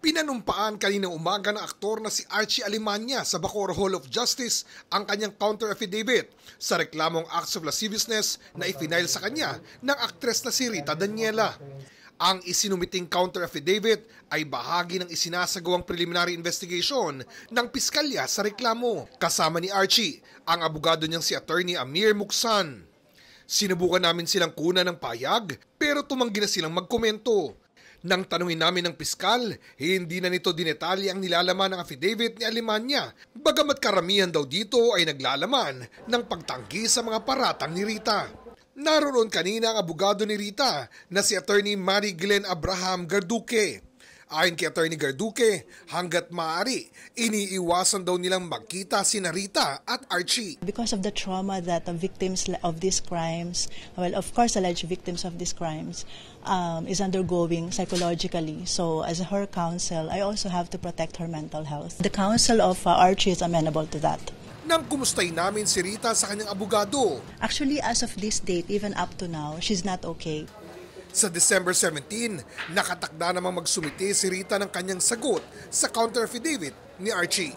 Pinanumpaan kaninang umaga ng aktor na si Archie Alemania sa Bacoor Hall of Justice ang kanyang counter affidavit sa reklamong acts of lasciviousness na ifinail sa kanya ng aktres na si Rita Daniela. Ang isinumiting counter affidavit ay bahagi ng isinasagawang preliminary investigation ng piskalya sa reklamo. Kasama ni Archie, ang abogado niyang si Attorney Amir Muksan. Sinubukan namin silang kunan ng payag pero tumanggi na silang magkomento. Nang tanungin namin ng piskal, hindi na nito dinetalye ang nilalaman ng affidavit ni Alemania, bagamat karamihan daw dito ay naglalaman ng pagtanggi sa mga paratang ni Rita. Naroon kanina ang abogado ni Rita na si Attorney Mary Glenn Abraham Garduque. Ayon kay Attorney Garduque, hanggat maaari, iniiwasan daw nilang magkita sina Rita at Archie. Because of the trauma that the victims of these crimes, well, of course, alleged victims of these crimes, is undergoing psychologically. So, as her counsel, I also have to protect her mental health. The counsel of Archie is amenable to that. Nang kumustay namin si Rita sa kanyang abogado. Actually, as of this date, even up to now, she's not okay. Sa December 17, nakatakda namang magsumite si Rita ng kanyang sagot sa counter affidavit ni Archie.